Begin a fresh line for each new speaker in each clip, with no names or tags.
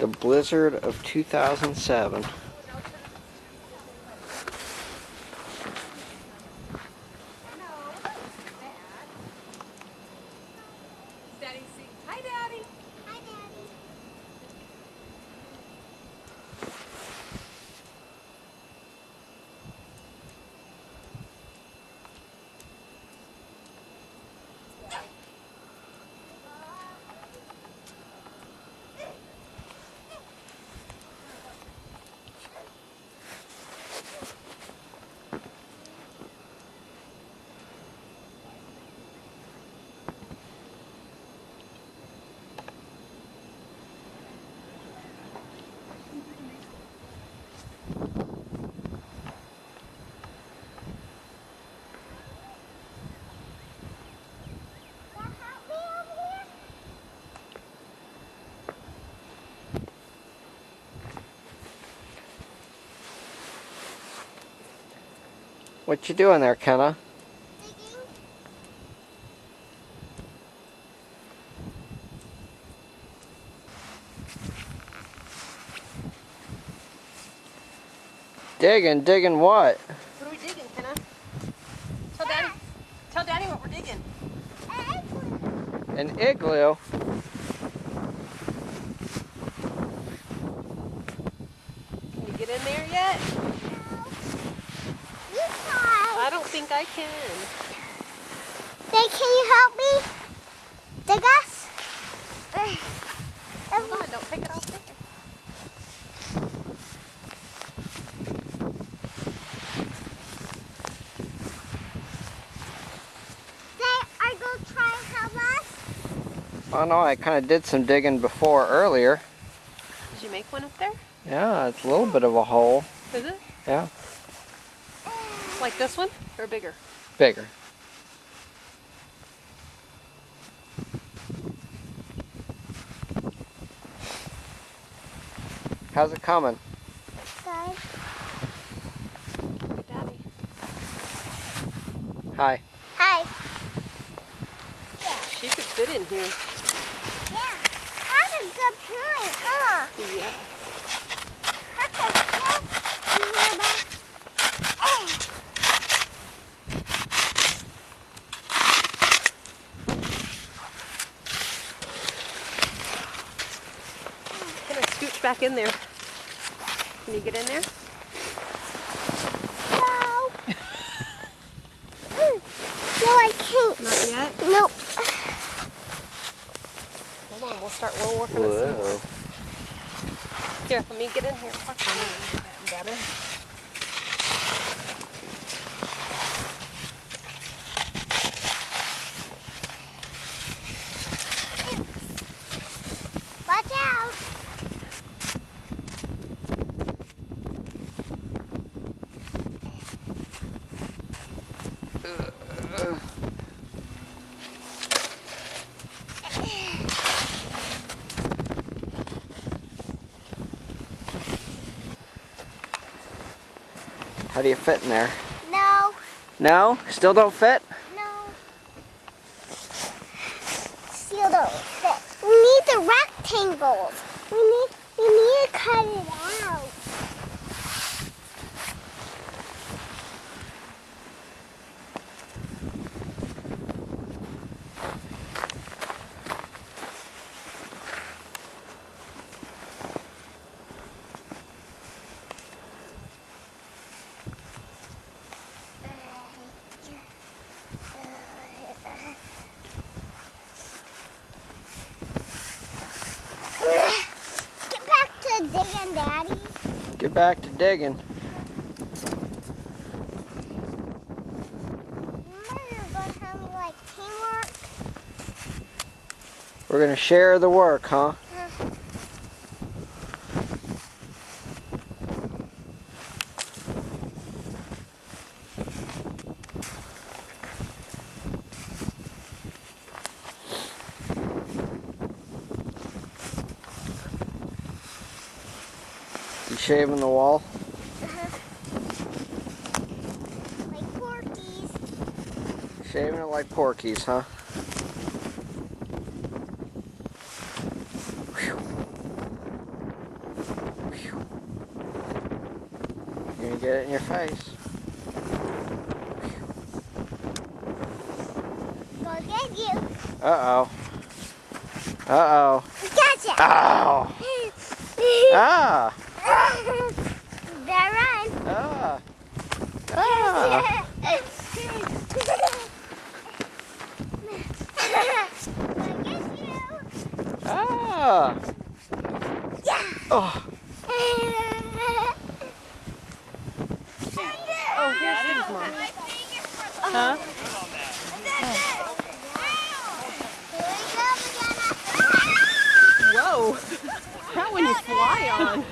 The blizzard of 2007.
Hi, Daddy. Hi, Daddy.
What you doing there, Kenna? Digging? Digging what?
What are we digging, Kenna? Tell Daddy what we're digging.
An igloo?
Can you get in there yet?
You try.
I don't think I can.
Hey, can you help me? Dig us?
Hold on, don't take it off there.
Are you going to try and help us?
Oh no, I kind of did some digging before earlier.
Did you make one up there?
Yeah, it's a little bit of a hole.
Is it?
Yeah.
Like this one? Or bigger?
Bigger. How's it coming?
Good.
Daddy.
Hi.
Hi.
She could fit in here.
Yeah. That's a good point, huh?
Yeah. Can I scooch back in there? Can you get in there?
No. No, I can't.
Not yet?
Nope.
Hold on, we'll work on
Whoa.
it. Here, let me get in here. Better.
Watch out.
How do you fit in there?
No.
No? Still don't fit?
No. Still don't fit. We need the rectangles. We need to cut it out. Get back to digging, Daddy.
Get back to digging.
Remember you're going to have me like teamwork?
We're gonna share the work, huh? You shaving the wall?
Like porkies.
Shaving it like porkies, huh? Whew. You're gonna get it in your face.
Go get you.
Uh-oh. Uh-oh.
Gotcha.
Ow! Ah!
Better run.
Ah! Ah! Ah! Oh!
Oh, here's his mom. Huh? Whoa! That one you fly on.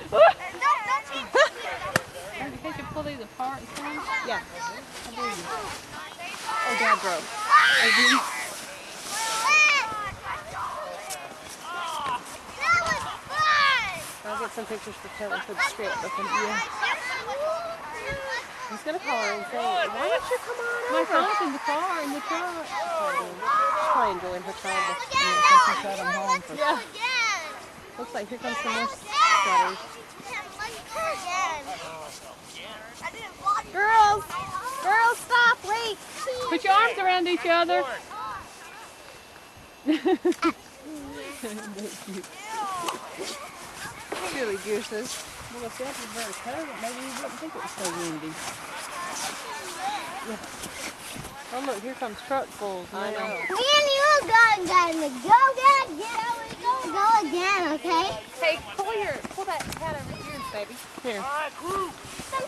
You think you pull these apart and stuff? Yeah. Oh, Dad broke. I'll get some pictures for Taylor for the script. Yeah. He's going to call her and say, why don't you come on over? My phone's in the car, in the truck. She's probably enjoying her time. Yeah. Looks like here comes some more sweaters. Girls! Girls, stop! Wait! Put your arms around each other. Silly gooses. Well, if that was very cold, maybe you wouldn't think it was so windy. Yeah. Oh, look, here comes truckfuls. I know.
Me and you gotta go again, okay?
Hey, pull that hat over yours, baby. Here.
I'm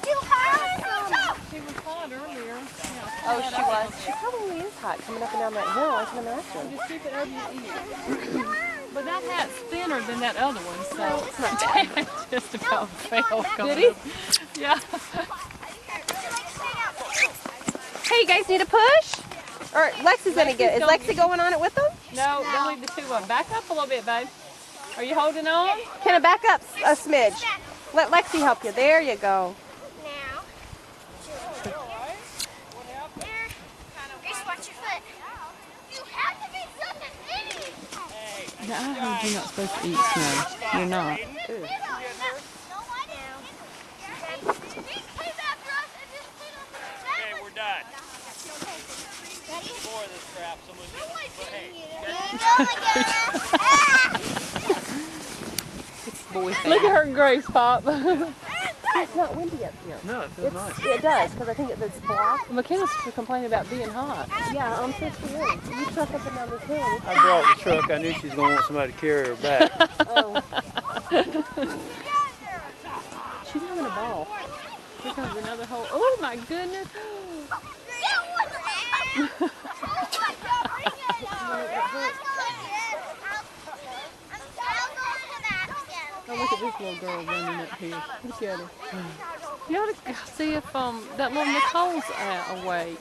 too hot.
She was hot earlier. Yeah, oh, she was. She probably is hot coming up and down that hill. I can imagine. Just keep it over your ear. But that hat's thinner than that other one, so it's not bad. Just about fell. Did he? Yeah. Hey, you guys need a push? Or Lexi's gonna get it. Is Lexi going on it with them? No, they'll leave the two of them. Back up a little bit, babe. Are you holding on? Can I back up a smidge? Let Lexi help you. There you go.
Now. Grace, watch your foot. You have to be something eating.
I heard you're not supposed to eat snow. You're not.
No, I didn't.
Okay, we're done. Four of this crap, someone
Look at her Grace Pop. It's not windy up here.
No, it feels nice.
It does, because I think it's black. McKenna's complaining about being hot. Yeah, I'm 51. You truck up and down this hill.
I brought the truck. I knew she was going to want somebody to carry her back.
Oh. She's having a ball. Here comes another hole. Oh my goodness. Oh, look at this little girl running up here. Look at her. You ought to see if that little Nicole's awake.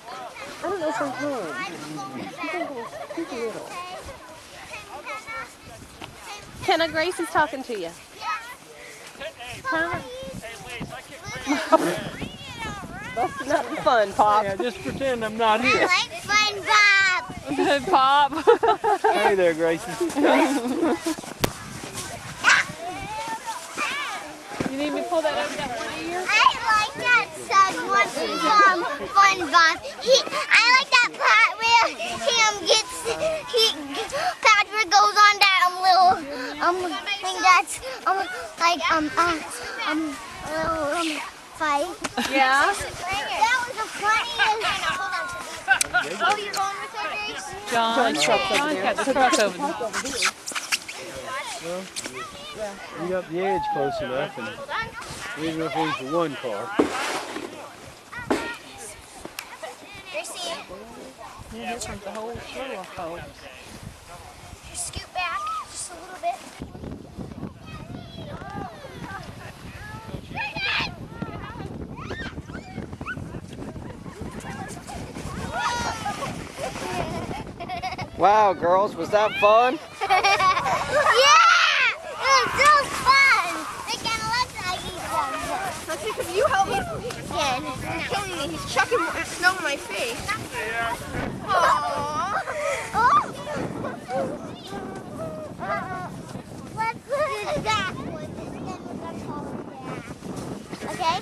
I don't know if she's home. She's little. Kenna, Grace is talking to you. Huh? That's not fun, Pop.
Yeah, just pretend I'm not
I
here.
like fun, Bob.
Good, Pop.
Hey there, Gracie.
You need me to pull that over that one ear?
I like that song one from Fun Bob. I like that part where Patrick goes on that little thing that's little fight.
Yeah.
That was the funniest. Oh, you're going with her, Grace?
John's got the truck over there.
We got the edge close enough, and there's enough room for one car.
Gracie,
Yeah, here comes the whole slew of folks.
scoot back just a little bit.
Wow, girls, was that fun?
Yeah! It was so fun! McKenna, let's not eat them.
I think if you help me,
Again.
he's killing me. He's chucking snow in my face.
Aww. Oh. Let's do that one. Okay?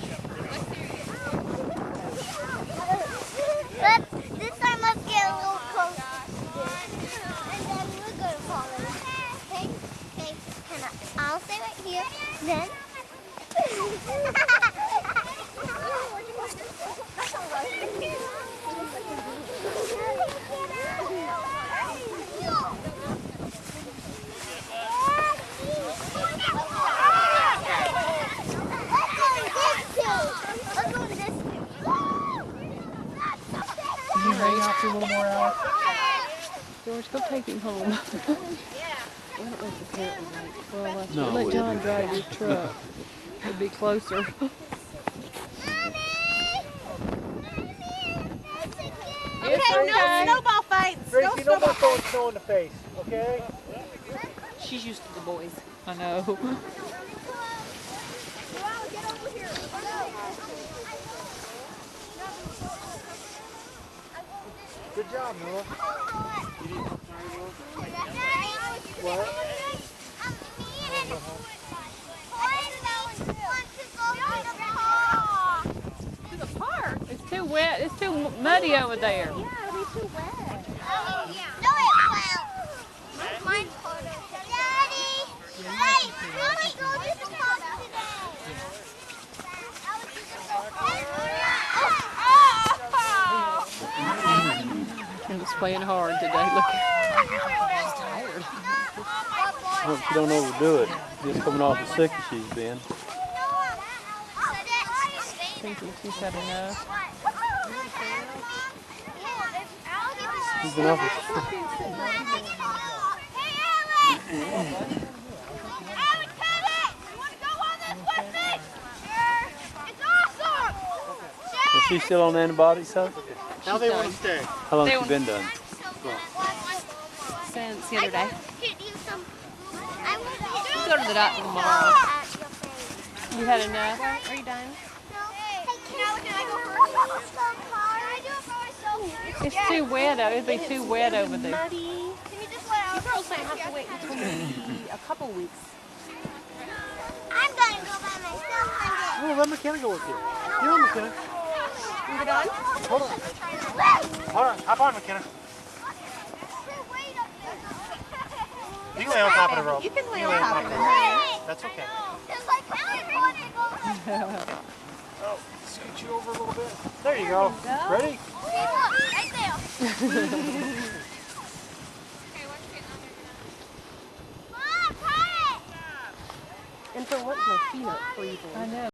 hang out for a little more hours?
George, go take him home. Well,
No,
let
it
John
wouldn't.
drive your truck. It'd be closer.
Okay, no snowball fights.
Gracie, no more throwing snow in the face, okay?
She's used to the boys.
I know.
Good job, Noah. What?
To the park. It's too wet. It's too muddy over there.
Yeah, it'll be too wet. No, it won't. Mine's harder. Daddy! Hey, Mommy, go to the park today.
I'm just playing hard today. Look.
I hope she don't overdo it. Just coming off the sick that she's been.
Thinking she's had enough.
She's been off the Is she still on antibiotics, huh?
Now they want to stay.
How long has she been done?
Since the other day.
We'll
go to the doctor tomorrow. You had enough?
Are you done?
It's too wet. It'd be too wet over there.
Muddy. You girls might have to wait until maybe a couple weeks.
I'm gonna go by myself.
Oh, let McKenna go with you. Get on, McKenna.
You done?
Hold on. Hold on. Hop on, McKenna. You can lay on top of the rope.
You can lay
You
on top of it.
That's okay. Oh, scoot you over a little bit. There you go. Ready?
Right there.
And for once, my feet are freezing.
I know.